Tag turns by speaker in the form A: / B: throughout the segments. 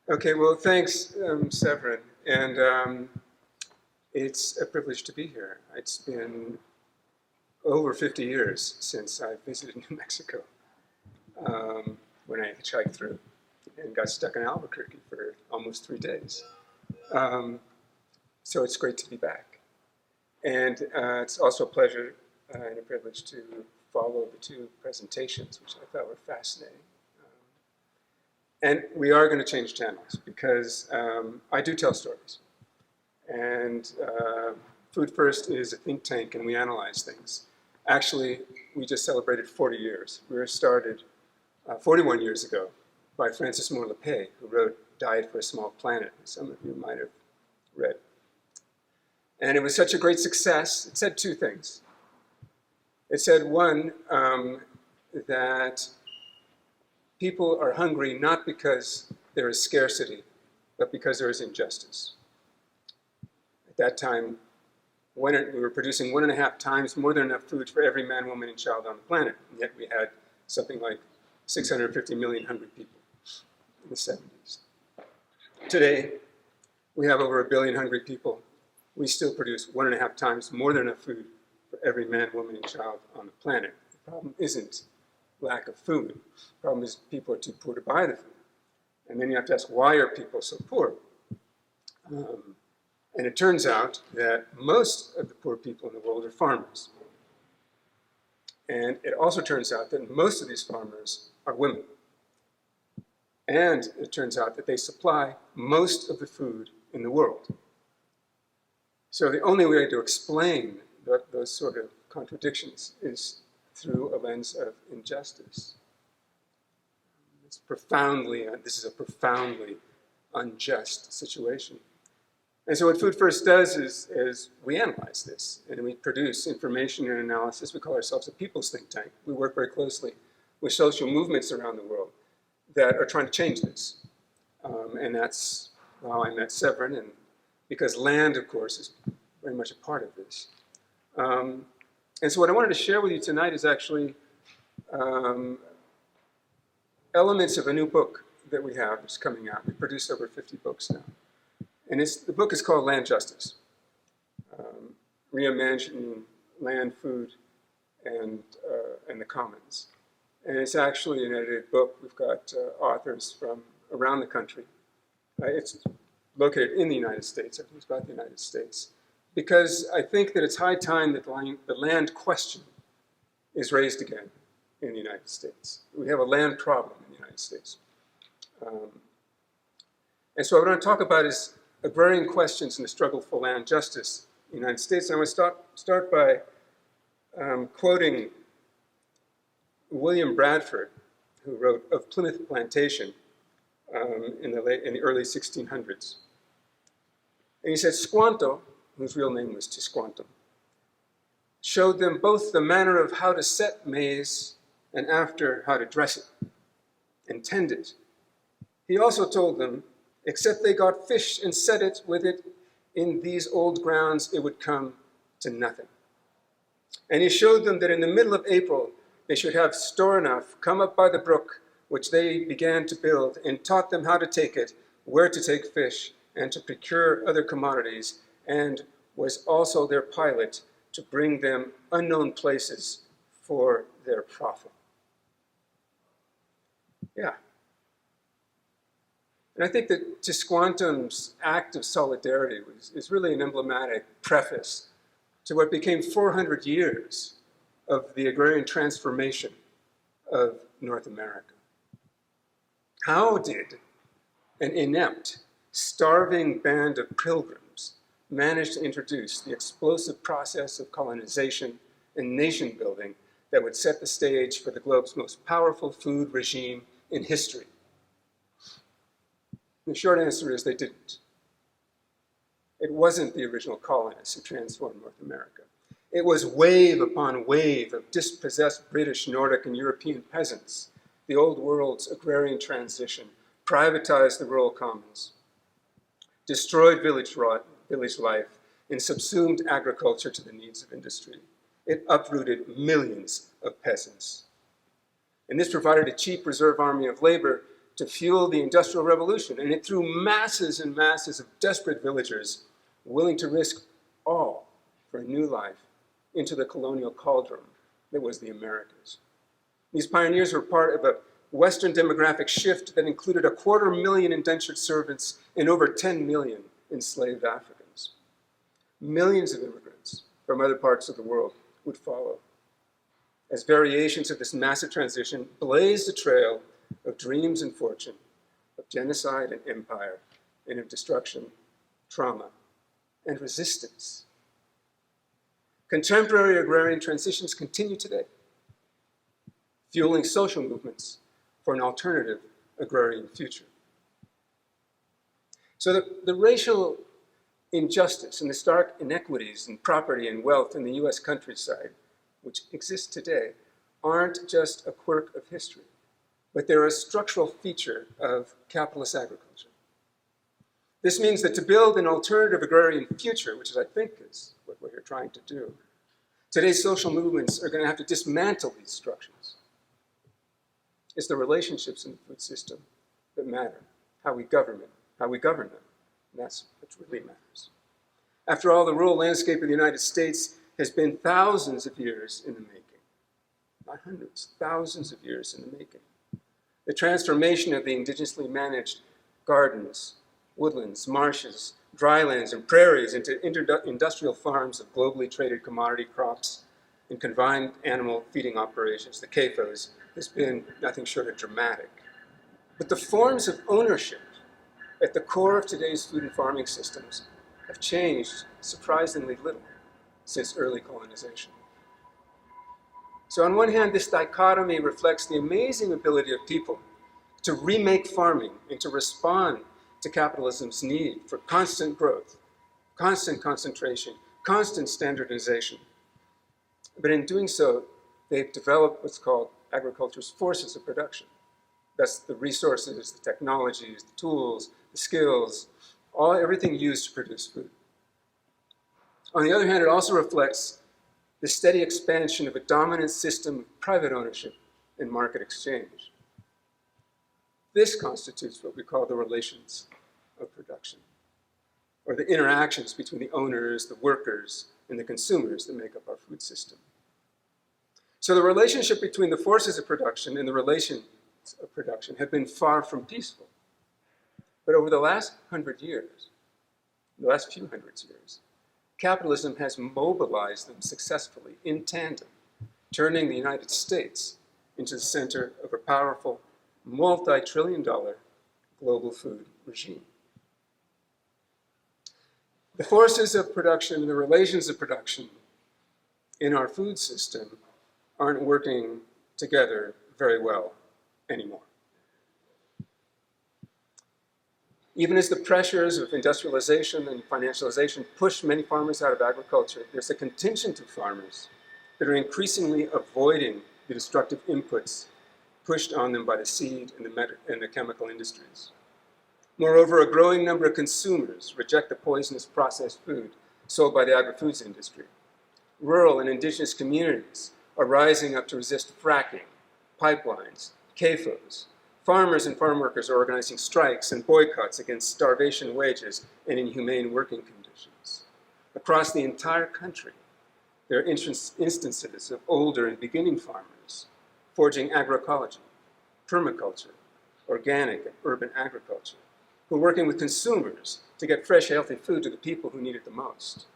A: Okay, well, thanks, Severin. And it's a privilege to be here. It's been over 50 years since I visited New Mexico when I hitchhiked through and got stuck in Albuquerque for almost 3 days. So it's great to be back. And it's also a pleasure and a privilege to follow the two presentations, which I thought were fascinating. And we are going to change channels because I do tell stories. And Food First is a think tank and we analyze things. Actually, we just celebrated 40 years. We were started 41 years ago by Francis Moore Lepay, who wrote Diet for a Small Planet, some of you might have read. And it was such a great success. It said two things. It said, one, that people are hungry not because there is scarcity, but because there is injustice. At that time, we were producing 1.5 times more than enough food for every man, woman, and child on the planet. And yet we had something like 650 million hungry people in the 70s. Today, we have over 1 billion hungry people. We still produce 1.5 times more than enough food for every man, woman, and child on the planet. The problem isn't lack of food. The problem is people are too poor to buy the food. And then you have to ask, why are people so poor? And it turns out that most of the poor people in the world are farmers. And it also turns out that most of these farmers are women. And it turns out that they supply most of the food in the world. So the only way to explain those sort of contradictions is through a lens of injustice. This is a profoundly unjust situation. And so what Food First does is we analyze this and we produce information and analysis. We call ourselves a people's think tank. We work very closely with social movements around the world that are trying to change this. And that's how I met Severin, and because land, of course, is very much a part of this. And so what I wanted to share with you tonight is actually elements of a new book that we have that's coming out. We've produced over 50 books now. And the book is called Land Justice, Reimagining Land, Food, and the Commons. And it's actually an edited book. We've got authors from around the country. It's located in the United States. Everything's about the United States. Because I think that it's high time that the land question is raised again in the United States. We have a land problem in the United States. And so what I want to talk about is agrarian questions in the struggle for land justice in the United States. And I want to start by quoting William Bradford, who wrote Of Plymouth Plantation in the early 1600s. And he said, Squanto, whose real name was Tisquantum, showed them both the manner of how to set maize and after how to dress it and tend it. He also told them, except they got fish and set it with it in these old grounds, it would come to nothing. And he showed them that in the middle of April, they should have store enough come up by the brook, which they began to build, and taught them how to take it, where to take fish, and to procure other commodities, and was also their pilot to bring them unknown places for their profit. Yeah. And I think that Tisquantum's act of solidarity is really an emblematic preface to what became 400 years of the agrarian transformation of North America. How did an inept, starving band of pilgrims managed to introduce the explosive process of colonization and nation building that would set the stage for the globe's most powerful food regime in history? The short answer is they didn't. It wasn't the original colonists who transformed North America. It was wave upon wave of dispossessed British, Nordic, and European peasants. The old world's agrarian transition privatized the rural commons, destroyed village life, and subsumed agriculture to the needs of industry. It uprooted millions of peasants. And this provided a cheap reserve army of labor to fuel the Industrial Revolution, and it threw masses and masses of desperate villagers willing to risk all for a new life into the colonial cauldron that was the Americas. These pioneers were part of a Western demographic shift that included 250,000 indentured servants and over 10 million enslaved Africans. Millions of immigrants from other parts of the world would follow, as variations of this massive transition blazed a trail of dreams and fortune, of genocide and empire, and of destruction, trauma, and resistance. Contemporary agrarian transitions continue today, fueling social movements for an alternative agrarian future. So the racial injustice and the stark inequities in property and wealth in the US countryside, which exist today, aren't just a quirk of history, but they're a structural feature of capitalist agriculture. This means that to build an alternative agrarian future, which I think is what we're trying to do, today's social movements are going to have to dismantle these structures. It's the relationships in the food system that matter, how we govern them. And that's what really matters. After all, the rural landscape of the United States has been thousands of years in the making. Not hundreds, thousands of years in the making. The transformation of the indigenously managed gardens, woodlands, marshes, drylands, and prairies into industrial farms of globally traded commodity crops and combined animal feeding operations, the CAFOs, has been nothing short of dramatic. But the forms of ownership at the core of today's food and farming systems have changed surprisingly little since early colonization. So on one hand, this dichotomy reflects the amazing ability of people to remake farming and to respond to capitalism's need for constant growth, constant concentration, constant standardization. But in doing so, they've developed what's called agriculture's forces of production. That's the resources, the technologies, the tools, the skills, everything used to produce food. On the other hand, it also reflects the steady expansion of a dominant system of private ownership and market exchange. This constitutes what we call the relations of production, or the interactions between the owners, the workers, and the consumers that make up our food system. So the relationship between the forces of production and the relations of production have been far from peaceful. But over the last 100 years, the last few hundred years, capitalism has mobilized them successfully in tandem, turning the United States into the center of a powerful, multi-trillion-dollar global food regime. The forces of production and the relations of production in our food system aren't working together very well anymore. Even as the pressures of industrialization and financialization push many farmers out of agriculture, there's a contingent of farmers that are increasingly avoiding the destructive inputs pushed on them by the seed and the chemical industries. Moreover, a growing number of consumers reject the poisonous processed food sold by the agri-foods industry. Rural and indigenous communities are rising up to resist fracking, pipelines, CAFOs. Farmers and farm workers are organizing strikes and boycotts against starvation wages and inhumane working conditions. Across the entire country, there are instances of older and beginning farmers forging agroecology, permaculture, organic and urban agriculture, who are working with consumers to get fresh, healthy food to the people who need it the most.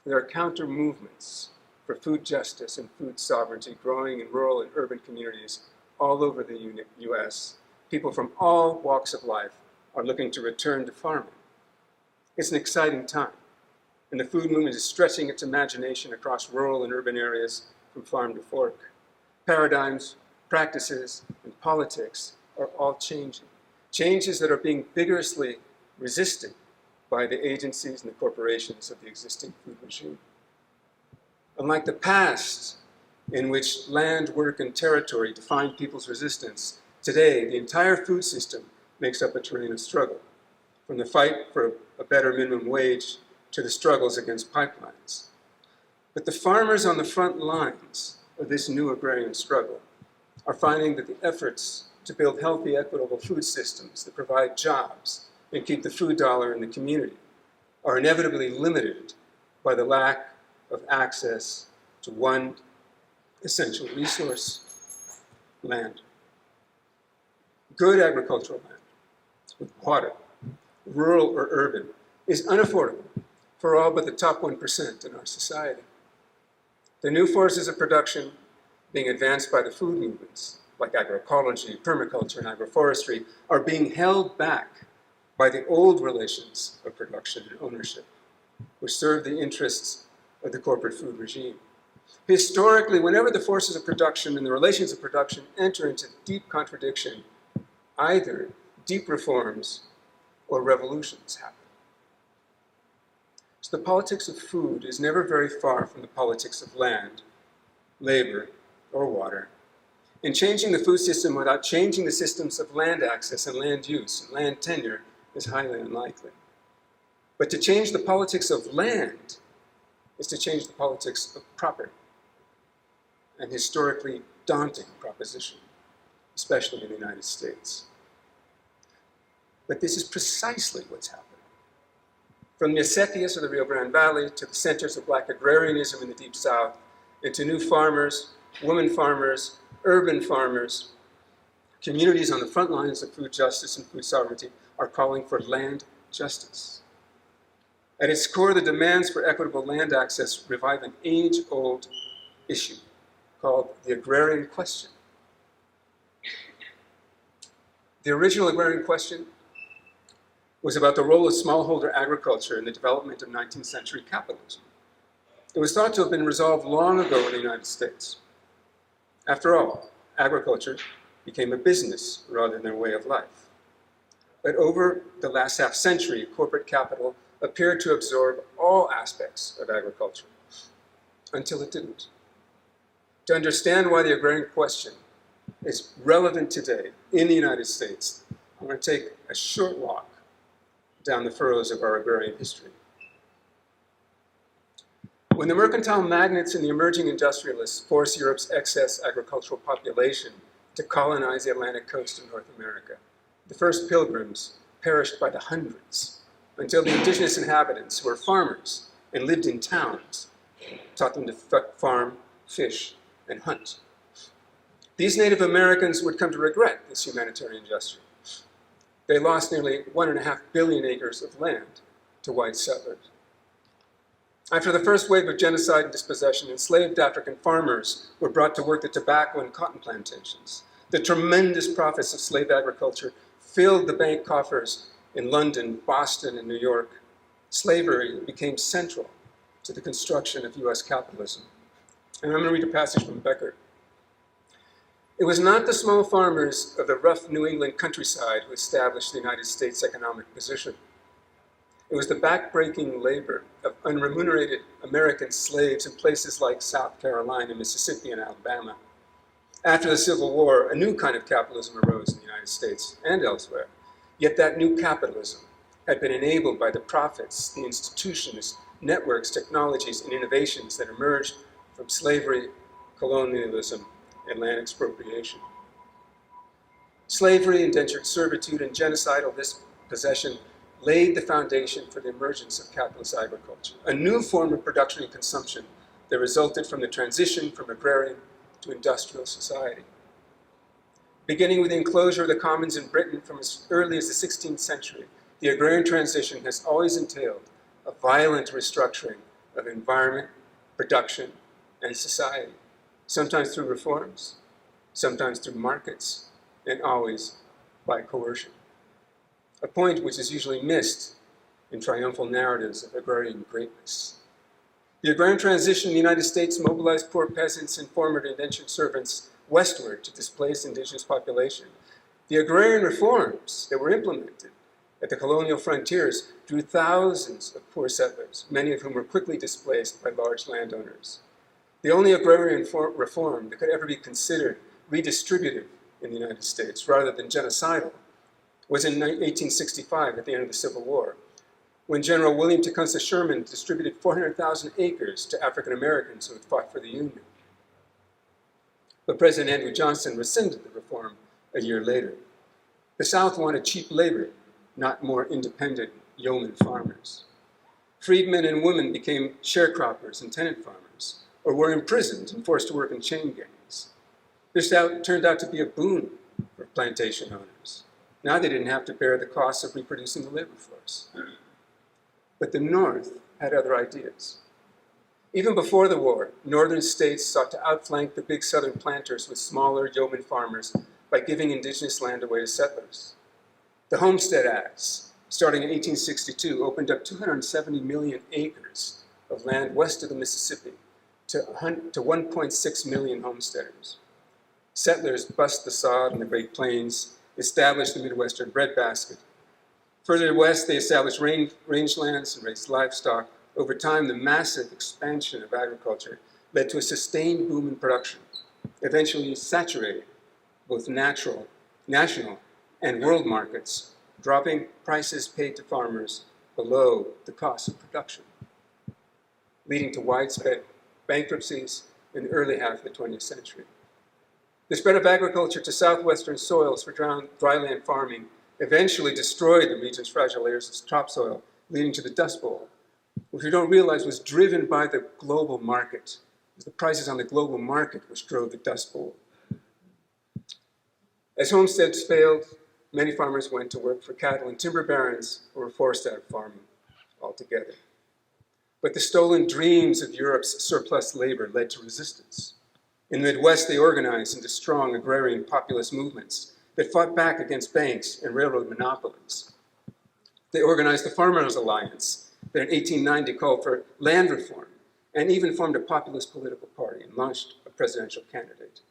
A: There are counter movements for food justice and food sovereignty growing in rural and urban communities all over the US. People from all walks of life are looking to return to farming. It's an exciting time, and the food movement is stretching its imagination across rural and urban areas from farm to fork. Paradigms, practices, and politics are all changing. Changes that are being vigorously resisted by the agencies and the corporations of the existing food regime. Unlike the past, in which land, work, and territory defined people's resistance, today the entire food system makes up a terrain of struggle, from the fight for a better minimum wage to the struggles against pipelines. But the farmers on the front lines of this new agrarian struggle are finding that the efforts to build healthy, equitable food systems that provide jobs and keep the food dollar in the community are inevitably limited by the lack of access to one essential resource: land. Good agricultural land with water, rural or urban, is unaffordable for all but the top 1% in our society. The new forces of production being advanced by the food movements, like agroecology, permaculture, and agroforestry, are being held back by the old relations of production and ownership, which serve the interests of the corporate food regime. Historically, whenever the forces of production and the relations of production enter into deep contradiction, either deep reforms or revolutions happen. So the politics of food is never very far from the politics of land, labor, or water. And changing the food system without changing the systems of land access and land use and land tenure is highly unlikely. But to change the politics of land is to change the politics of property, an historically daunting proposition, especially in the United States. But this is precisely what's happening. From the acequias of the Rio Grande Valley to the centers of Black agrarianism in the Deep South, and to new farmers, women farmers, urban farmers, communities on the front lines of food justice and food sovereignty are calling for land justice. At its core, the demands for equitable land access revive an age-old issue called the agrarian question. The original agrarian question was about the role of smallholder agriculture in the development of 19th century capitalism. It was thought to have been resolved long ago in the United States. After all, agriculture became a business rather than a way of life. But over the last half century, corporate capital appeared to absorb all aspects of agriculture, until it didn't. To understand why the agrarian question is relevant today in the United States, I'm going to take a short walk down the furrows of our agrarian history. When the mercantile magnates and the emerging industrialists forced Europe's excess agricultural population to colonize the Atlantic coast of North America, the first pilgrims perished by the hundreds until the indigenous inhabitants, who were farmers and lived in towns, taught them to farm, fish, and hunt. These Native Americans would come to regret this humanitarian gesture. They lost nearly 1.5 billion acres of land to white settlers. After the first wave of genocide and dispossession, enslaved African farmers were brought to work the tobacco and cotton plantations. The tremendous profits of slave agriculture filled the bank coffers in London, Boston, and New York. Slavery became central to the construction of US capitalism. And I'm going to read a passage from Becker. It was not the small farmers of the rough New England countryside who established the United States economic position. It was the backbreaking labor of unremunerated American slaves in places like South Carolina, Mississippi, and Alabama. After the Civil War, a new kind of capitalism arose in the United States and elsewhere. Yet that new capitalism had been enabled by the profits, the institutions, networks, technologies, and innovations that emerged from slavery, colonialism, and land expropriation. Slavery, indentured servitude, and genocidal dispossession laid the foundation for the emergence of capitalist agriculture, a new form of production and consumption that resulted from the transition from agrarian to industrial society. Beginning with the enclosure of the commons in Britain from as early as the 16th century, the agrarian transition has always entailed a violent restructuring of environment, production, and society, sometimes through reforms, sometimes through markets, and always by coercion. A point which is usually missed in triumphal narratives of agrarian greatness. The agrarian transition in the United States mobilized poor peasants and former indentured servants westward to displace indigenous population. The agrarian reforms that were implemented at the colonial frontiers drew thousands of poor settlers, many of whom were quickly displaced by large landowners. The only agrarian reform that could ever be considered redistributive in the United States rather than genocidal was in 1865 at the end of the Civil War, when General William Tecumseh Sherman distributed 400,000 acres to African Americans who had fought for the Union. But President Andrew Johnson rescinded the reform a year later. The South wanted cheap labor, not more independent yeoman farmers. Freedmen and women became sharecroppers and tenant farmers, or were imprisoned and forced to work in chain gangs. This turned out to be a boon for plantation owners. Now they didn't have to bear the costs of reproducing the labor force. But the North had other ideas. Even before the war, northern states sought to outflank the big southern planters with smaller yeoman farmers by giving indigenous land away to settlers. The Homestead Acts, starting in 1862, opened up 270 million acres of land west of the Mississippi to 1.6 million homesteaders. Settlers bust the sod in the Great Plains, established the Midwestern breadbasket. Further west, they established rangelands and raised livestock. Over time, the massive expansion of agriculture led to a sustained boom in production, eventually saturating both national and world markets, dropping prices paid to farmers below the cost of production, leading to widespread bankruptcies in the early half of the 20th century. The spread of agriculture to southwestern soils for dryland farming eventually destroyed the region's fragile layers of topsoil, leading to the Dust Bowl, which we don't realize was driven by the global market. It was the prices on the global market which drove the Dust Bowl. As homesteads failed, many farmers went to work for cattle and timber barons or were forced out of farming altogether. But the stolen dreams of Europe's surplus labor led to resistance. In the Midwest, they organized into strong agrarian populist movements that fought back against banks and railroad monopolies. They organized the Farmers' Alliance that in 1890 called for land reform and even formed a populist political party and launched a presidential candidate.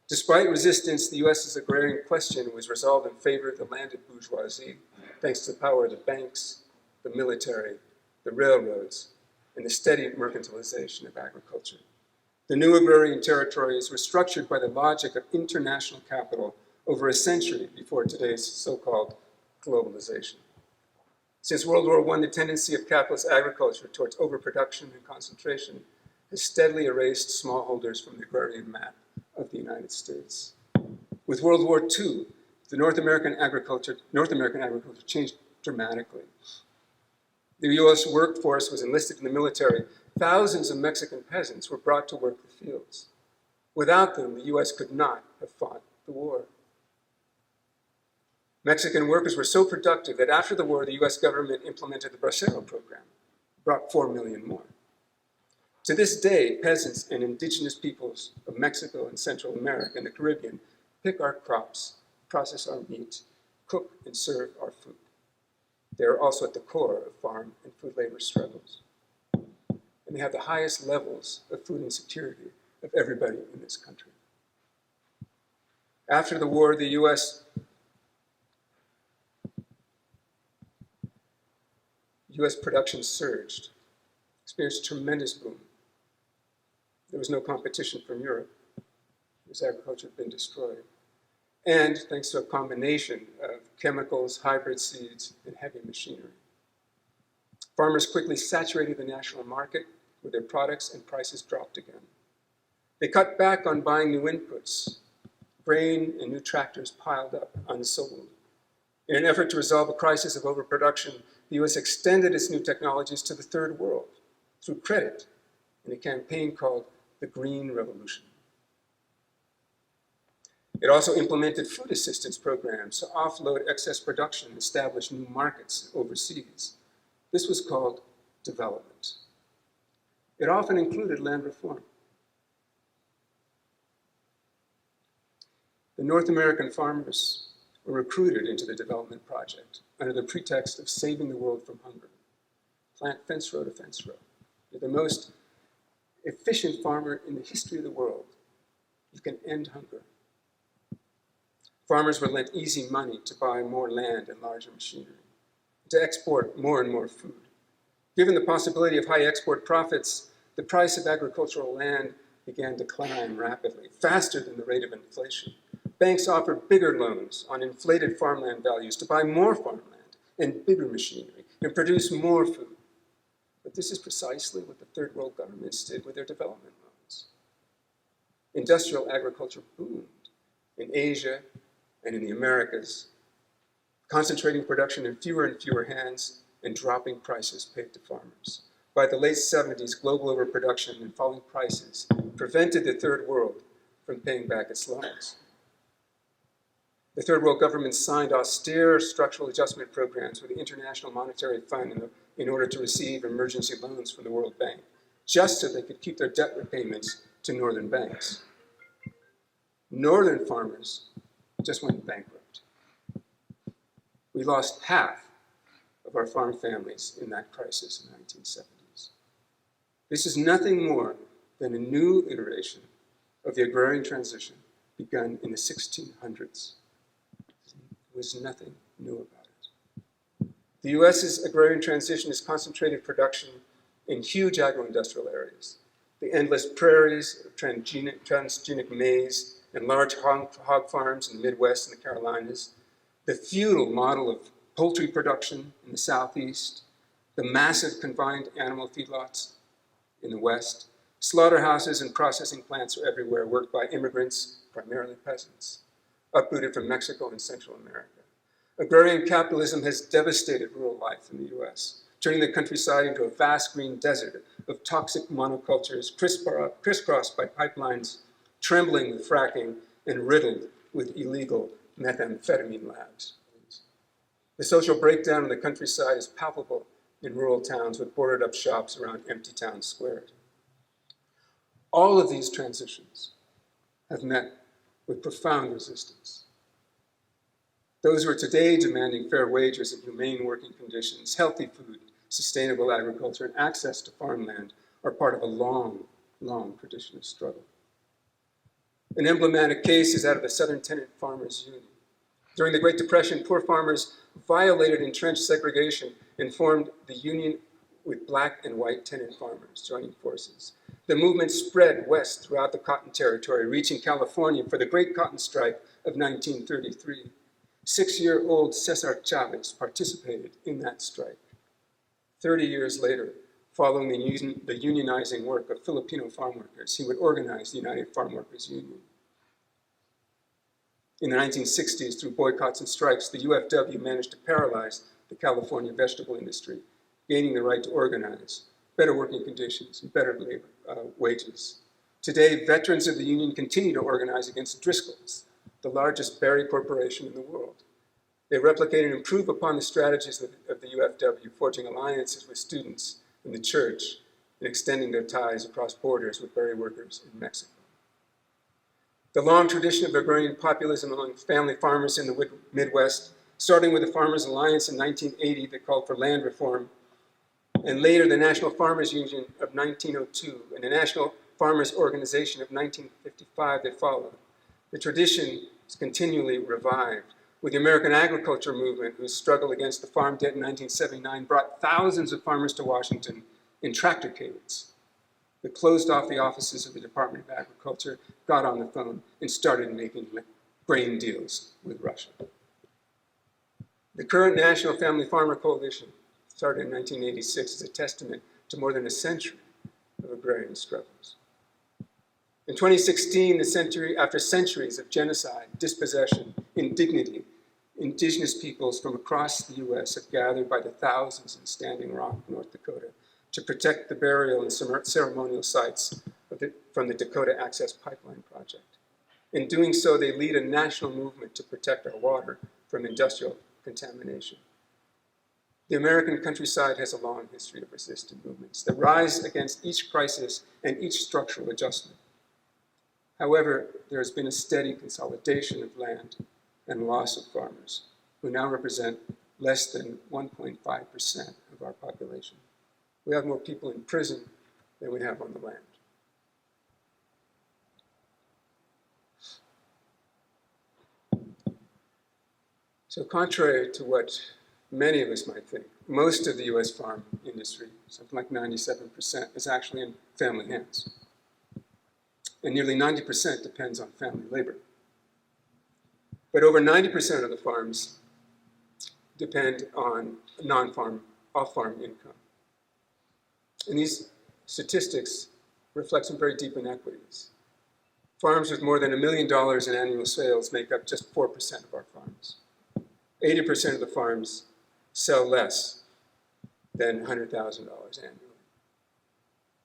A: Despite resistance, the U.S.'s agrarian question was resolved in favor of the landed bourgeoisie, thanks to the power of the banks, the military, the railroads, and the steady mercantilization of agriculture. The new agrarian territories were structured by the logic of international capital over a century before today's so-called globalization. Since World War I, the tendency of capitalist agriculture towards overproduction and concentration has steadily erased smallholders from the agrarian map of the United States. With World War II, the North American agriculture changed dramatically. The U.S. workforce was enlisted in the military. Thousands of Mexican peasants were brought to work the fields. Without them, the U.S. could not have fought the war. Mexican workers were so productive that after the war, the U.S. government implemented the Paseo program, brought 4 million more. To this day, peasants and indigenous peoples of Mexico and Central America and the Caribbean pick our crops, process our meat, cook and serve our food. They are also at the core of farm and food labor struggles. And they have the highest levels of food insecurity of everybody in this country. After the war, the U.S. production surged, experienced a tremendous boom. There was no competition from Europe, because agriculture had been destroyed. And thanks to a combination of chemicals, hybrid seeds, and heavy machinery. Farmers quickly saturated the national market with their products and prices dropped again. They cut back on buying new inputs. Grain and new tractors piled up unsold. In an effort to resolve a crisis of overproduction, the U.S. extended its new technologies to the third world through credit in a campaign called the Green Revolution. It also implemented food assistance programs to offload excess production and establish new markets overseas. This was called development. It often included land reform. The North American farmers were recruited into the development project under the pretext of saving the world from hunger. Plant fence row to fence row. You're the most efficient farmer in the history of the world. You can end hunger. Farmers were lent easy money to buy more land and larger machinery, to export more and more food. Given the possibility of high export profits, the price of agricultural land began to climb rapidly, faster than the rate of inflation. Banks offered bigger loans on inflated farmland values to buy more farmland and bigger machinery and produce more food. But this is precisely what the third world governments did with their development loans. Industrial agriculture boomed in Asia, and in the Americas, concentrating production in fewer and fewer hands and dropping prices paid to farmers. By the late 70s, global overproduction and falling prices prevented the Third World from paying back its loans. The Third World governments signed austere structural adjustment programs with the International Monetary Fund in order to receive emergency loans from the World Bank, just so they could keep their debt repayments to northern banks. Northern farmers just went bankrupt. We lost half of our farm families in that crisis in the 1970s. This is nothing more than a new iteration of the agrarian transition begun in the 1600s. There was nothing new about it. The US's agrarian transition has concentrated production in huge agro-industrial areas. The endless prairies of transgenic maize and large hog farms in the Midwest and the Carolinas, the feudal model of poultry production in the Southeast, the massive confined animal feedlots in the West, slaughterhouses and processing plants are everywhere, worked by immigrants, primarily peasants, uprooted from Mexico and Central America. Agrarian capitalism has devastated rural life in the US, turning the countryside into a vast green desert of toxic monocultures crisscrossed by pipelines, trembling with fracking, and riddled with illegal methamphetamine labs. The social breakdown in the countryside is palpable in rural towns with boarded up shops around empty town squares. All of these transitions have met with profound resistance. Those who are today demanding fair wages and humane working conditions, healthy food, sustainable agriculture, and access to farmland are part of a long, long tradition of struggle. An emblematic case is that of the Southern Tenant Farmers Union. During the Great Depression, poor farmers violated entrenched segregation and formed the union with black and white tenant farmers joining forces. The movement spread west throughout the Cotton Territory, reaching California for the Great Cotton Strike of 1933. 6-year-old Cesar Chavez participated in that strike. 30 years later, following the unionizing work of Filipino farm workers, he would organize the United Farm Workers Union. In the 1960s, through boycotts and strikes, the UFW managed to paralyze the California vegetable industry, gaining the right to organize, better working conditions, and better labor wages. Today, veterans of the union continue to organize against Driscoll's, the largest berry corporation in the world. They replicate and improve upon the strategies of the UFW, forging alliances with students in the church and extending their ties across borders with berry workers in Mexico. The long tradition of agrarian populism among family farmers in the Midwest, starting with the Farmers Alliance in 1980 that called for land reform, and later the National Farmers Union of 1902 and the National Farmers Organization of 1955 that followed. The tradition is continually revived, with the American agriculture movement, whose struggle against the farm debt in 1979 brought thousands of farmers to Washington in tractorcades. They closed off the offices of the Department of Agriculture, got on the phone, and started making grain deals with Russia. The current National Family Farmer Coalition, started in 1986, is a testament to more than a century of agrarian struggles. In 2016, after centuries of genocide, dispossession, indignity, indigenous peoples from across the US have gathered by the thousands in Standing Rock, North Dakota, to protect the burial and ceremonial sites from the Dakota Access Pipeline Project. In doing so, they lead a national movement to protect our water from industrial contamination. The American countryside has a long history of resistant movements that rise against each crisis and each structural adjustment. However, there has been a steady consolidation of land and loss of farmers, who now represent less than 1.5% of our population. We have more people in prison than we have on the land. So contrary to what many of us might think, most of the US farm industry, something like 97%, is actually in family hands. And nearly 90% depends on family labor. But over 90% of the farms depend on non-farm, off-farm income. And these statistics reflect some very deep inequities. Farms with more than $1 million in annual sales make up just 4% of our farms. 80% of the farms sell less than $100,000 annually.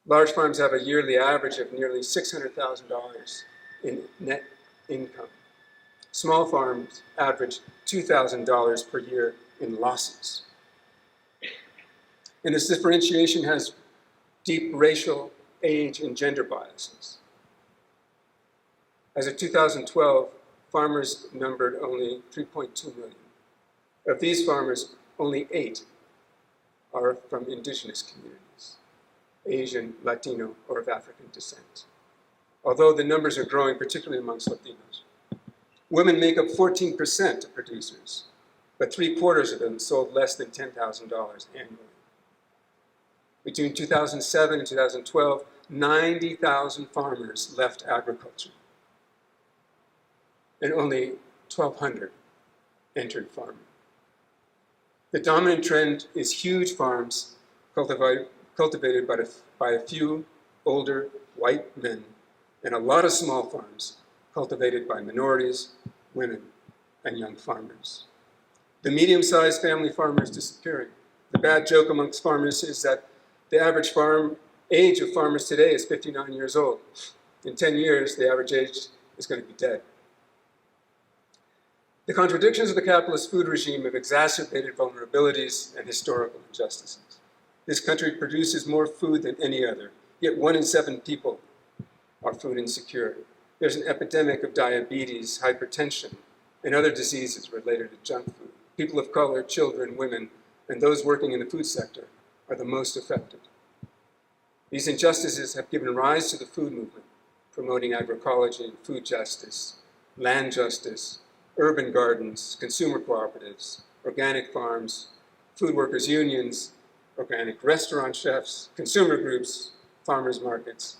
A: Large farms have a yearly average of nearly $600,000 in net income. Small farms average $2,000 per year in losses. And this differentiation has deep racial, age, and gender biases. As of 2012, farmers numbered only 3.2 million. Of these farmers, only 8 are from indigenous communities, Asian, Latino, or of African descent, although the numbers are growing, particularly amongst Latinos. Women make up 14% of producers, but 3/4 of them sold less than $10,000 annually. Between 2007 and 2012, 90,000 farmers left agriculture, and only 1,200 entered farming. The dominant trend is huge farms cultivated by a few older white men, and a lot of small farms cultivated by minorities, women, and young farmers. The medium-sized family farmer is disappearing. The bad joke amongst farmers is that the average farm age of farmers today is 59 years old. In 10 years, the average age is going to be dead. The contradictions of the capitalist food regime have exacerbated vulnerabilities and historical injustices. This country produces more food than any other, yet 1 in 7 people are food insecure. There's an epidemic of diabetes, hypertension, and other diseases related to junk food. People of color, children, women, and those working in the food sector are the most affected. These injustices have given rise to the food movement, promoting agroecology, food justice, land justice, urban gardens, consumer cooperatives, organic farms, food workers' unions, organic restaurant chefs, consumer groups, farmers' markets.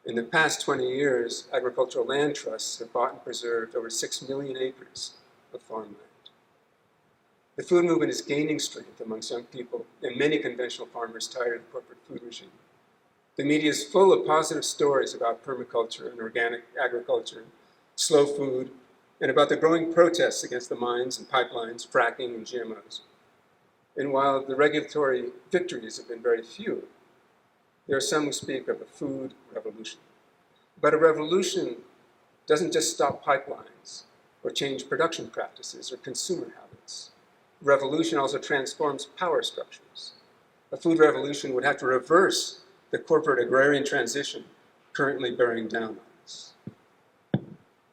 A: In the past 20 years, agricultural land trusts have bought and preserved over 6 million acres of farmland. The food movement is gaining strength amongst young people and many conventional farmers tired of the corporate food regime. The media is full of positive stories about permaculture and organic agriculture, slow food, and about the growing protests against the mines and pipelines, fracking, and GMOs. And while the regulatory victories have been very few, there are some who speak of a food revolution. But a revolution doesn't just stop pipelines or change production practices or consumer habits. Revolution also transforms power structures. A food revolution would have to reverse the corporate agrarian transition currently bearing down on us.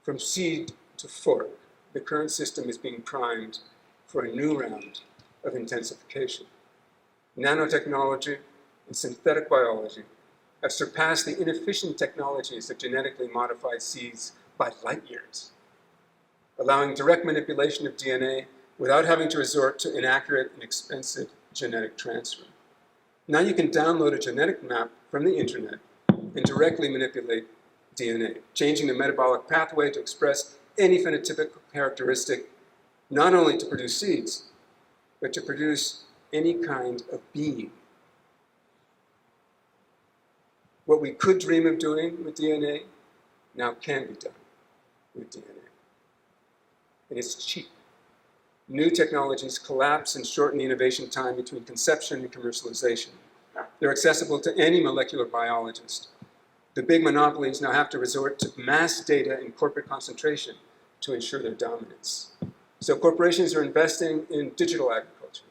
A: From seed to fork, the current system is being primed for a new round of intensification. Nanotechnology and synthetic biology have surpassed the inefficient technologies of genetically modified seeds by light years, allowing direct manipulation of DNA without having to resort to inaccurate and expensive genetic transfer. Now you can download a genetic map from the internet and directly manipulate DNA, changing the metabolic pathway to express any phenotypic characteristic, not only to produce seeds, but to produce any kind of being. What we could dream of doing with DNA now can be done with DNA. And it's cheap. New technologies collapse and shorten the innovation time between conception and commercialization. They're accessible to any molecular biologist. The big monopolies now have to resort to mass data and corporate concentration to ensure their dominance. So corporations are investing in digital agriculture,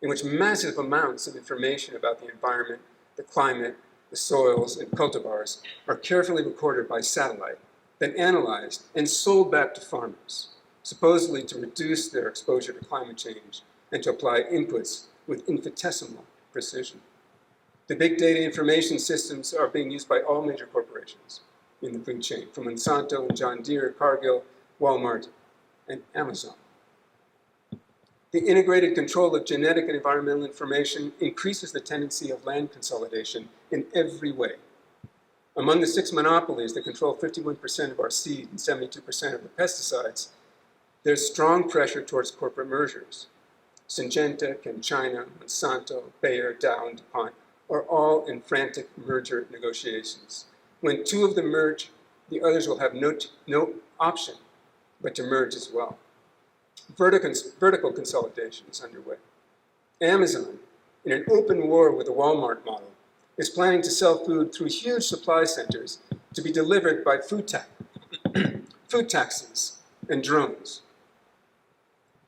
A: in which massive amounts of information about the environment, the climate, the soils, and cultivars are carefully recorded by satellite, then analyzed and sold back to farmers, supposedly to reduce their exposure to climate change and to apply inputs with infinitesimal precision. The big data information systems are being used by all major corporations in the food chain, from Monsanto and John Deere, Cargill, Walmart, and Amazon. The integrated control of genetic and environmental information increases the tendency of land consolidation in every way. Among the 6 monopolies that control 51% of our seed and 72% of the pesticides, there's strong pressure towards corporate mergers. Syngenta, ChemChina, Monsanto, Bayer, Dow, and DuPont are all in frantic merger negotiations. When two of them merge, the others will have no option but to merge as well. Vertical consolidation is underway. Amazon, in an open war with the Walmart model, is planning to sell food through huge supply centers to be delivered by food taxis and drones.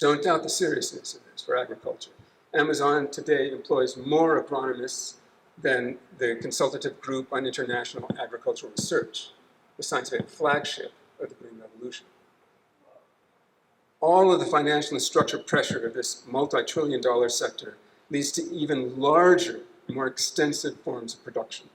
A: Don't doubt the seriousness of this for agriculture. Amazon today employs more agronomists than the Consultative Group on International Agricultural Research, the scientific flagship of the Green Revolution. All of the financial and structural pressure of this multi-trillion-dollar sector leads to even larger, more extensive forms of production.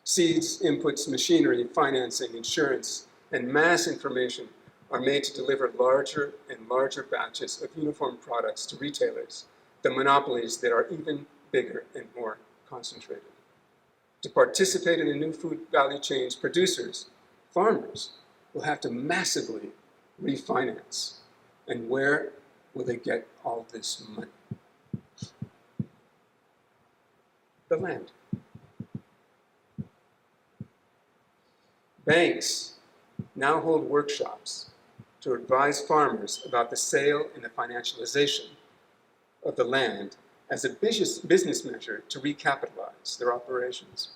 A: Seeds, inputs, machinery, financing, insurance, and mass information are made to deliver larger and larger batches of uniform products to retailers, the monopolies that are even bigger and more concentrated. To participate in the new food value chains, producers, farmers, will have to massively refinance. And where will they get all this money? The land. Banks now hold workshops to advise farmers about the sale and the financialization of the land as a business measure to recapitalize their operations.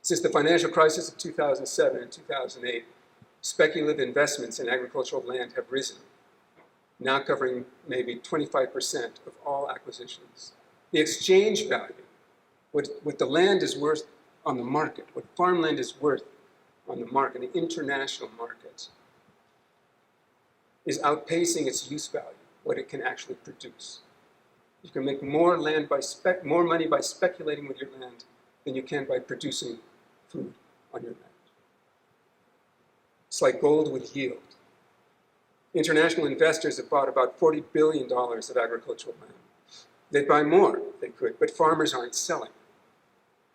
A: Since the financial crisis of 2007 and 2008, speculative investments in agricultural land have risen, now covering maybe 25% of all acquisitions. The exchange value, what the land is worth on the market, what farmland is worth on the market, the international market, is outpacing its use value, what it can actually produce. You can make more money by speculating with your land than you can by producing food on your land. It's like gold with yield. International investors have bought about $40 billion of agricultural land. They'd buy more if they could, but farmers aren't selling.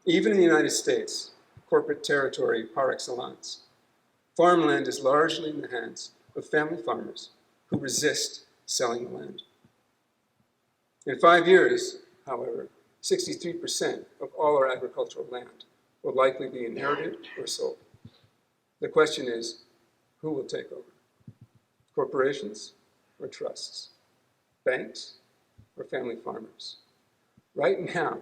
A: Even in the United States, corporate territory par excellence, farmland is largely in the hands of family farmers who resist selling the land. In 5 years, however, 63% of all our agricultural land will likely be inherited or sold. The question is, who will take over? Corporations or trusts? Banks or family farmers? Right now,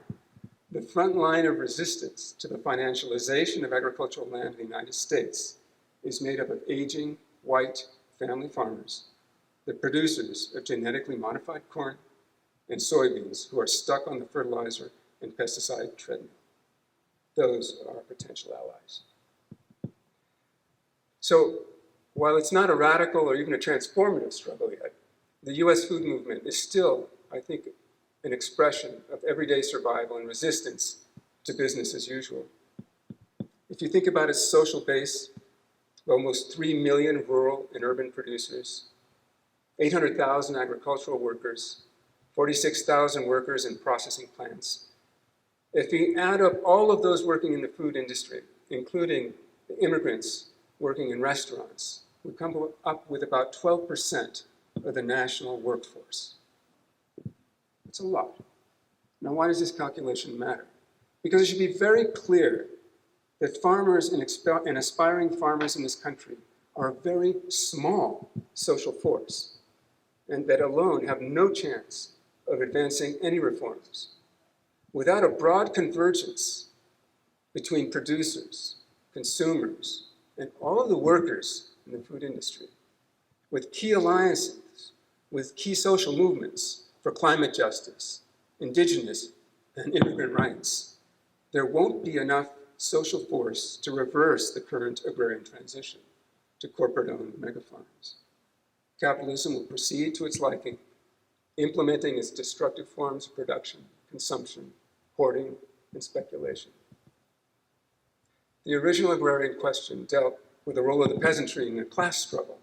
A: the front line of resistance to the financialization of agricultural land in the United States is made up of aging, white family farmers, the producers of genetically modified corn and soybeans who are stuck on the fertilizer and pesticide treadmill. Those are our potential allies. So, while it's not a radical or even a transformative struggle yet, the US food movement is still, I think, an expression of everyday survival and resistance to business as usual. If you think about its social base, almost 3 million rural and urban producers, 800,000 agricultural workers, 46,000 workers in processing plants. If we add up all of those working in the food industry, including the immigrants working in restaurants, we come up with about 12% of the national workforce. It's a lot. Now, why does this calculation matter? Because it should be very clear that farmers and aspiring farmers in this country are a very small social force, and that alone have no chance of advancing any reforms. Without a broad convergence between producers, consumers, and all of the workers in the food industry, with key alliances, with key social movements for climate justice, indigenous and immigrant rights, there won't be enough social force to reverse the current agrarian transition to corporate-owned megafarms. Capitalism will proceed to its liking, implementing its destructive forms of production, consumption, hoarding, and speculation. The original agrarian question dealt with the role of the peasantry in the class struggle,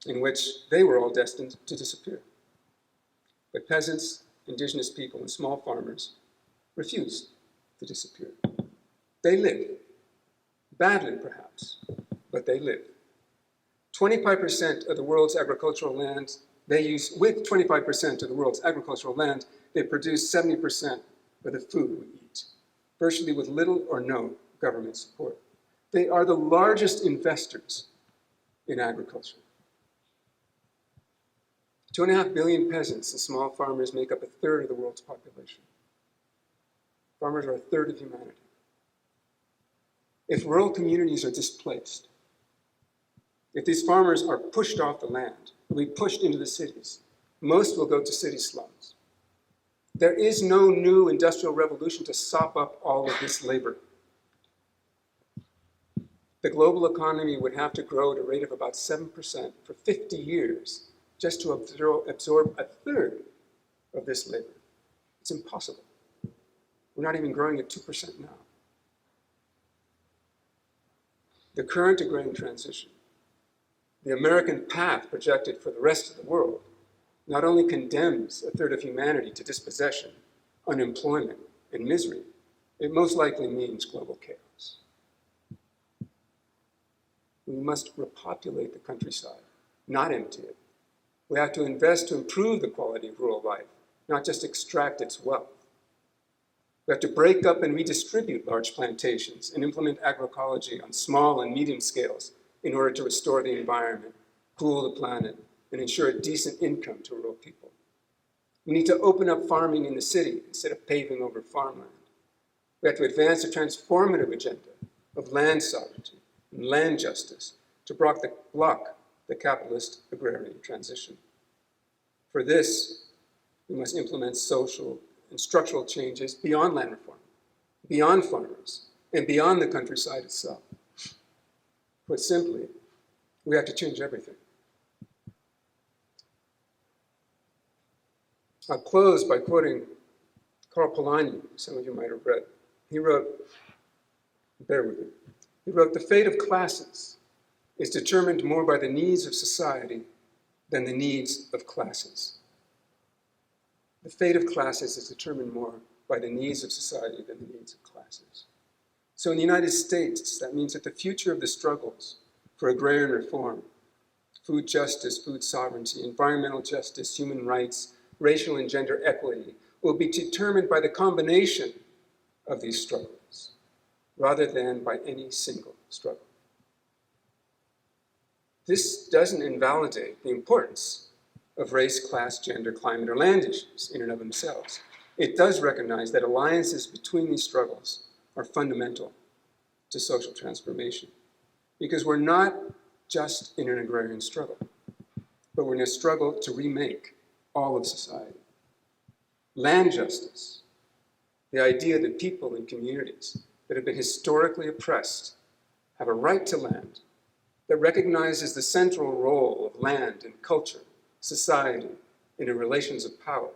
A: in which they were all destined to disappear. But peasants, indigenous people, and small farmers refused to disappear. They live, badly perhaps, but they live. 25% of the world's agricultural land, with 25% of the world's agricultural land, they produce 70% of the food we eat, virtually with little or no government support. They are the largest investors in agriculture. 2.5 billion peasants and small farmers make up a third of the world's population. Farmers are a third of humanity. If rural communities are displaced, if these farmers are pushed off the land, will be pushed into the cities, most will go to city slums. There is no new industrial revolution to sop up all of this labor. The global economy would have to grow at a rate of about 7% for 50 years just to absorb a third of this labor. It's impossible. We're not even growing at 2% now. The current agrarian transition, the American path projected for the rest of the world, not only condemns a third of humanity to dispossession, unemployment, and misery, it most likely means global chaos. We must repopulate the countryside, not empty it. We have to invest to improve the quality of rural life, not just extract its wealth. We have to break up and redistribute large plantations and implement agroecology on small and medium scales in order to restore the environment, cool the planet, and ensure a decent income to rural people. We need to open up farming in the city instead of paving over farmland. We have to advance a transformative agenda of land sovereignty and land justice to block the capitalist agrarian transition. For this, we must implement social and structural changes beyond land reform, beyond farmers, and beyond the countryside itself. Put simply, we have to change everything. I'll close by quoting Karl Polanyi, some of you might have read. He wrote, bear with me, he wrote, "The fate of classes is determined more by the needs of society than the needs of classes." The fate of classes is determined more by the needs of society than the needs of classes. So in the United States, that means that the future of the struggles for agrarian reform, food justice, food sovereignty, environmental justice, human rights, racial and gender equity will be determined by the combination of these struggles rather than by any single struggle. This doesn't invalidate the importance of race, class, gender, climate, or land issues in and of themselves. It does recognize that alliances between these struggles are fundamental to social transformation because we're not just in an agrarian struggle, but we're in a struggle to remake all of society. Land justice, the idea that people and communities that have been historically oppressed have a right to land, that recognizes the central role of land and culture, society, and in relations of power,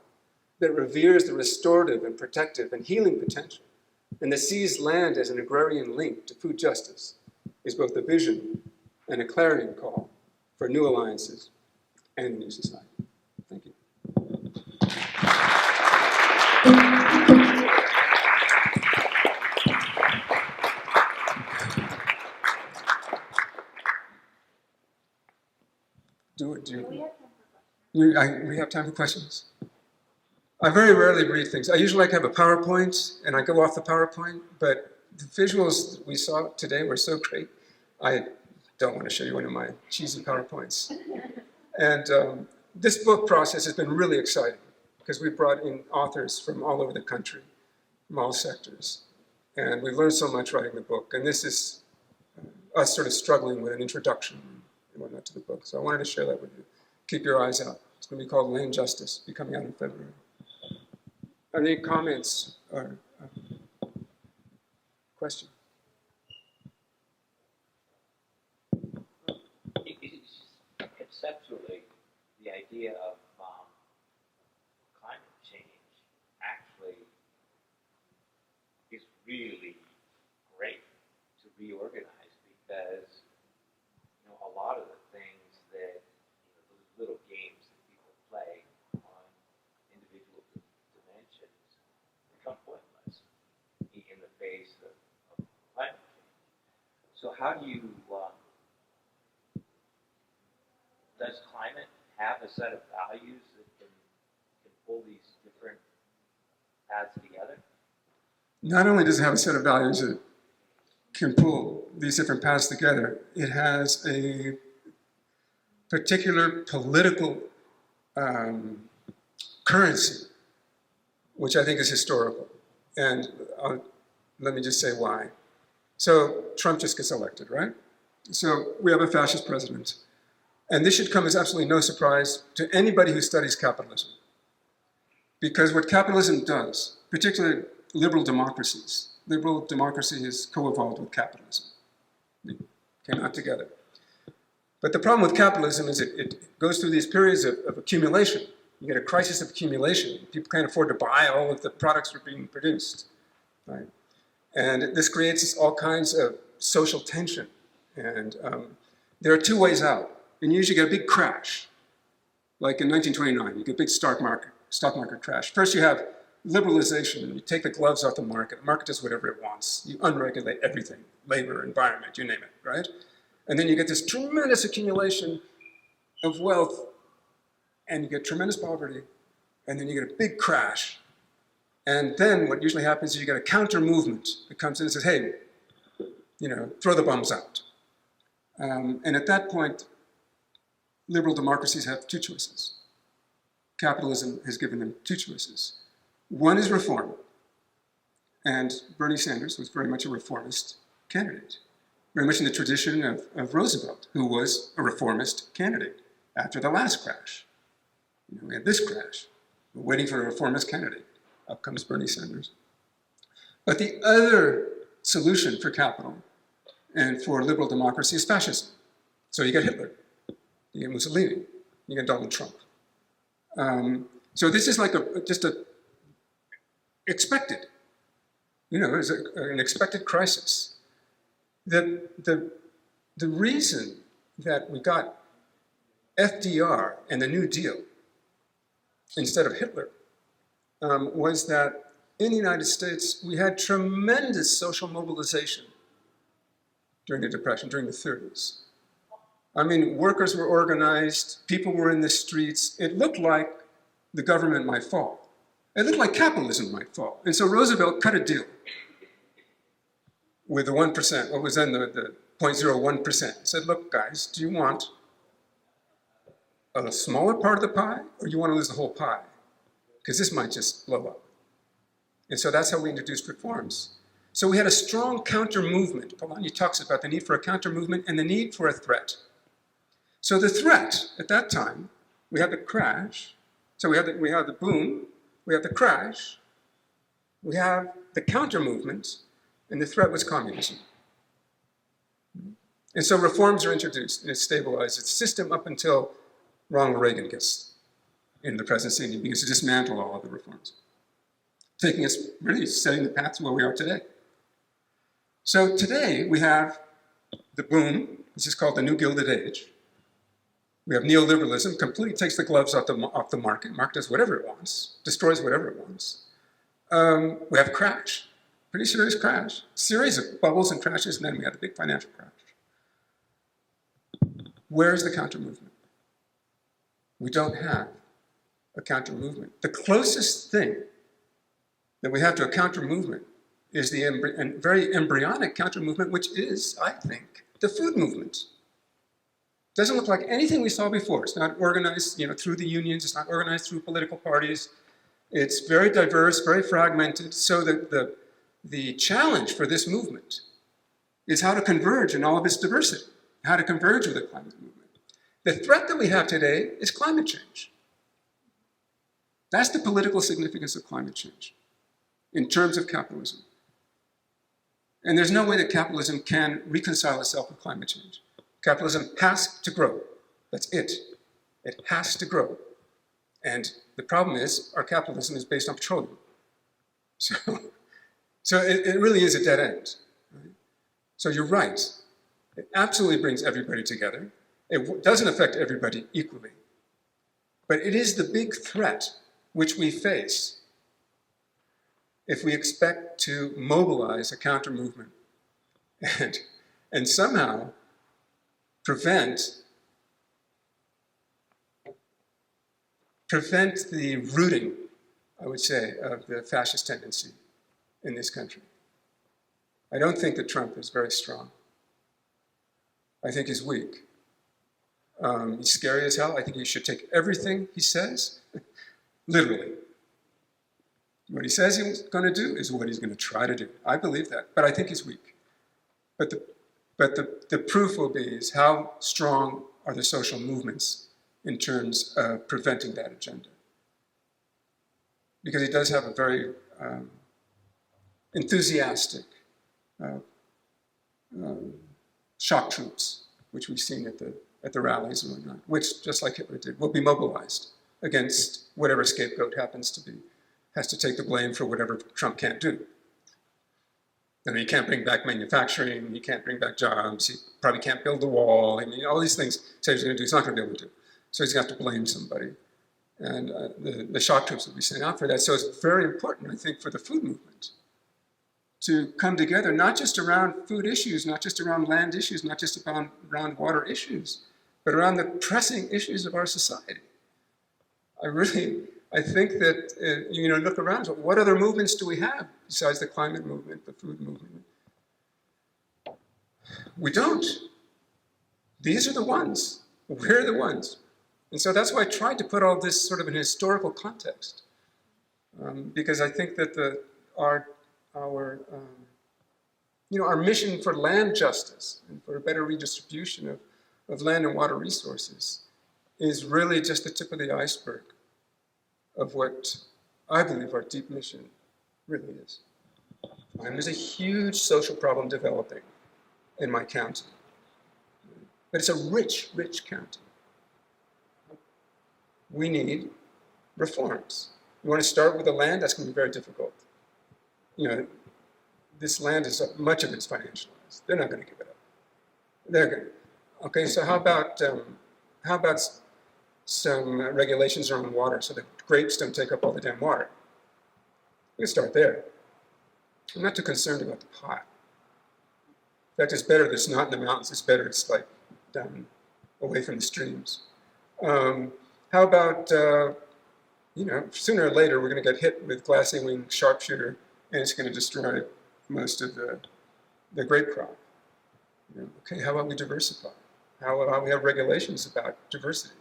A: that reveres the restorative and protective and healing potential, and that sees land as an agrarian link to food justice, is both a vision and a clarion call for new alliances and a new society. Thank you. We have time for questions. I very rarely read things. I usually like to have a PowerPoint, and I go off the PowerPoint, but the visuals we saw today were so great, I don't want to show you one of my cheesy PowerPoints. And this book process has been really exciting, because we brought in authors from all over the country, from all sectors. And we've learned so much writing the book, and this is us sort of struggling with an introduction and whatnot to the book. So I wanted to share that with you. Keep your eyes out. It's going to be called Land Justice, be coming out in February. Are there any comments or questions?
B: Conceptually, the idea of climate change actually is really great to reorganize because a lot of the things that those little games that people play on individual dimensions become pointless in the face of climate change. So how do you does climate have a set of values that can pull these different paths together?
A: Not only does it have a set of values that can pull these different paths together, it has a particular political currency, which I think is historical. And let me just say why. So Trump just gets elected, right? So we have a fascist president. And this should come as absolutely no surprise to anybody who studies capitalism. Because what capitalism does, particularly liberal democracy has co-evolved with capitalism. They came out together. But the problem with capitalism is it goes through these periods of accumulation. You get a crisis of accumulation. People can't afford to buy all of the products that are being produced, right? And this creates all kinds of social tension. And there are two ways out. And you usually get a big crash. Like in 1929, you get a big stock market crash. First you have liberalization, and you take the gloves off the market. The market does whatever it wants. You unregulate everything, labor, environment, you name it, right? And then you get this tremendous accumulation of wealth, and you get tremendous poverty, and then you get a big crash. And then what usually happens is you get a counter movement that comes in and says, hey, throw the bums out. And at that point, liberal democracies have two choices. Capitalism has given them two choices. One is reform. And Bernie Sanders was very much a reformist candidate, very much in the tradition of Roosevelt, who was a reformist candidate after the last crash. We had this crash. We're waiting for a reformist candidate. Up comes Bernie Sanders. But the other solution for capital and for liberal democracy is fascism. So you get Hitler, you get Mussolini, you get Donald Trump. So this is like just a expected, it's an expected crisis. The reason that we got FDR and the New Deal instead of Hitler was that in the United States, we had tremendous social mobilization during the Depression, during the 30s. I mean, workers were organized, people were in the streets. It looked like the government might fall. It looked like capitalism might fall. And so Roosevelt cut a deal with the 1%, what was then the 0.01%. Said, look, guys, do you want a smaller part of the pie, or you want to lose the whole pie? Because this might just blow up. And so that's how we introduced reforms. So we had a strong counter-movement. Polanyi talks about the need for a counter-movement and the need for a threat. So the threat, at that time, we had the crash. So we have the boom, we have the crash, we have the counter-movement, and the threat was communism. And so reforms are introduced, and it stabilizes the system up until Ronald Reagan gets in the presidency, and he begins to dismantle all of the reforms, taking us, really setting the path to where we are today. So today we have the boom, this is called the New Gilded Age. We have neoliberalism, completely takes the gloves off the market. Market does whatever it wants, destroys whatever it wants. We have crash, pretty serious crash, series of bubbles and crashes, and then we have the big financial crash. Where's the counter movement? We don't have a counter movement. The closest thing that we have to a counter movement is the very embryonic counter movement, which is, I think, the food movement. Doesn't look like anything we saw before. It's not organized, through the unions. It's not organized through political parties. It's very diverse, very fragmented. So the challenge for this movement is how to converge in all of its diversity, how to converge with the climate movement. The threat that we have today is climate change. That's the political significance of climate change in terms of capitalism. And there's no way that capitalism can reconcile itself with climate change. Capitalism has to grow. That's it. It has to grow. And the problem is, our capitalism is based on petroleum. So it really is a dead end. Right? So you're right. It absolutely brings everybody together. It doesn't affect everybody equally. But it is the big threat which we face if we expect to mobilize a counter-movement and somehow prevent the rooting, I would say, of the fascist tendency in this country. I don't think that Trump is very strong. I think he's weak. He's scary as hell. I think he should take everything he says literally. What he says he's going to do is what he's going to try to do. I believe that, but I think he's weak. But the proof will be is how strong are the social movements in terms of preventing that agenda. Because he does have a very enthusiastic shock troops, which we've seen at the rallies and whatnot, which, just like Hitler did, will be mobilized against whatever scapegoat happens to be, has to take the blame for whatever Trump can't do. I mean, he can't bring back manufacturing, he can't bring back jobs, he probably can't build the wall, I mean, all these things say he's going to do, he's not going to be able to do. So he's going to have to blame somebody. And the shock troops will be sent out for that. So it's very important, I think, for the food movement to come together, not just around food issues, not just around land issues, not just around water issues, but around the pressing issues of our society. I think that, look around, what other movements do we have besides the climate movement, the food movement? We don't. These are the ones. We're the ones. And so that's why I tried to put all this sort of in historical context, because I think that our mission for land justice and for a better redistribution of land and water resources is really just the tip of the iceberg of what I believe our deep mission really is. And there's a huge social problem developing in my county, but it's a rich, rich county. We need reforms. You want to start with the land? That's going to be very difficult. This land is, much of it's financialized. They're not going to give it up. They're going to. Okay, so how about some regulations around water so that grapes don't take up all the damn water? We can start there. I'm not too concerned about the pot. In fact, it's better that it's not in the mountains. It's better it's like down away from the streams. How about, sooner or later we're going to get hit with glassy-winged sharpshooter and it's going to destroy most of the grape crop. Okay, how about we diversify? How about we have regulations about diversity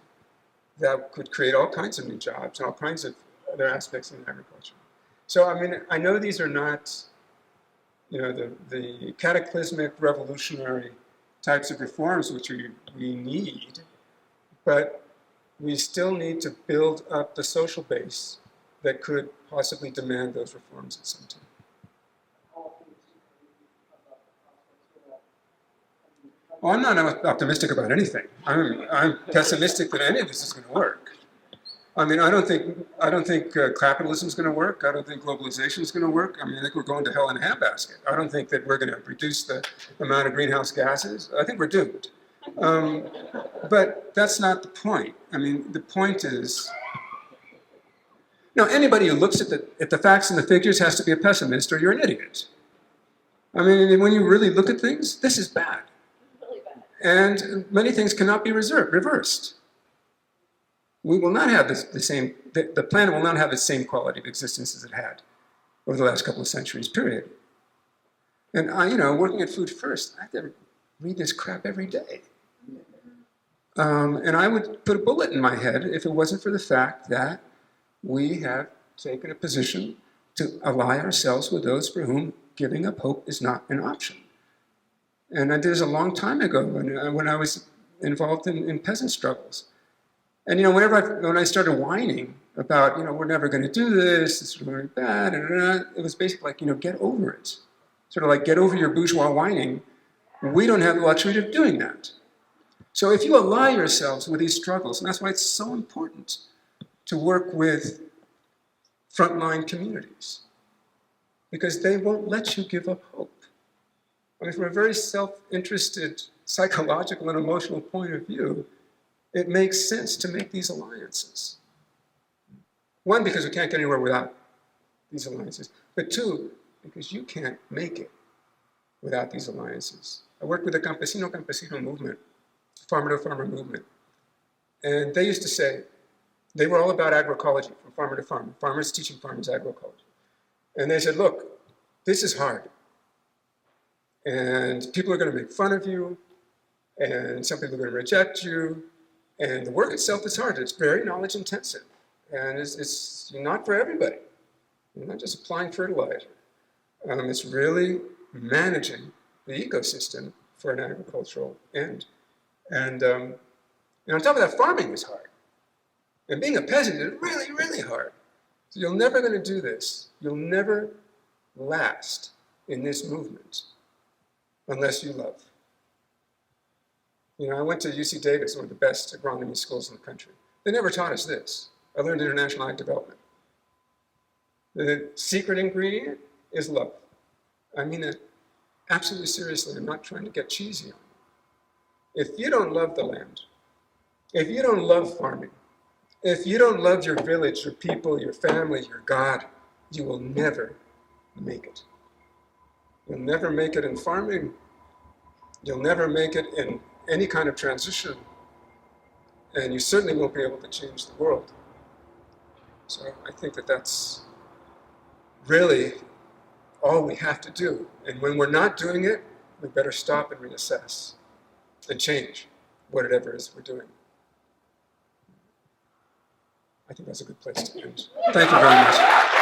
A: that could create all kinds of new jobs and all kinds of other aspects in agriculture? So, I mean, I know these are not, the cataclysmic revolutionary types of reforms which we need, but we still need to build up the social base that could possibly demand those reforms at some time. Well, I'm not optimistic about anything. I'm pessimistic that any of this is going to work. I mean, I don't think capitalism is going to work. I don't think globalization is going to work. I mean, I think we're going to hell in a handbasket. I don't think that we're going to reduce the amount of greenhouse gases. I think we're doomed. But that's not the point. I mean, the point is, anybody who looks at the facts and the figures has to be a pessimist or you're an idiot. I mean, when you really look at things, this is bad. Really bad. And many things cannot be reversed. We will not have the planet will not have the same quality of existence as it had over the last couple of centuries, period. And working at Food First, I have to read this crap every day. And I would put a bullet in my head if it wasn't for the fact that we have taken a position to ally ourselves with those for whom giving up hope is not an option. And I did this a long time ago when I was involved in peasant struggles. And when I started whining about, we're never going to do this, it's really bad, it was basically like, get over it. Sort of like, get over your bourgeois whining. We don't have the luxury of doing that. So if you ally yourselves with these struggles, and that's why it's so important to work with frontline communities, because they won't let you give up hope. I mean, from a very self-interested, psychological and emotional point of view, it makes sense to make these alliances. One, because we can't get anywhere without these alliances. But two, because you can't make it without these alliances. I worked with the campesino movement, farmer-to-farmer movement. And they used to say, they were all about agroecology, from farmer to farmer, farmers teaching farmers agroecology. And they said, look, this is hard. And people are going to make fun of you, and some people are going to reject you, and the work itself is hard. It's very knowledge intensive, and it's not for everybody. You're not just applying fertilizer. It's really managing the ecosystem for an agricultural end. And on top of that, farming is hard. And being a peasant is really, really hard. So you're never going to do this. You'll never last in this movement unless you love. I went to UC Davis, one of the best agronomy schools in the country. They never taught us this. I learned international ag development. The secret ingredient is love. I mean it absolutely seriously. I'm not trying to get cheesy on you. If you don't love the land, if you don't love farming, if you don't love your village, your people, your family, your God, you will never make it. You'll never make it in farming. You'll never make it in any kind of transition. And you certainly won't be able to change the world. So I think that that's really all we have to do. And when we're not doing it, we better stop and reassess and change whatever it is we're doing. I think that's a good place to end. Thank you very much.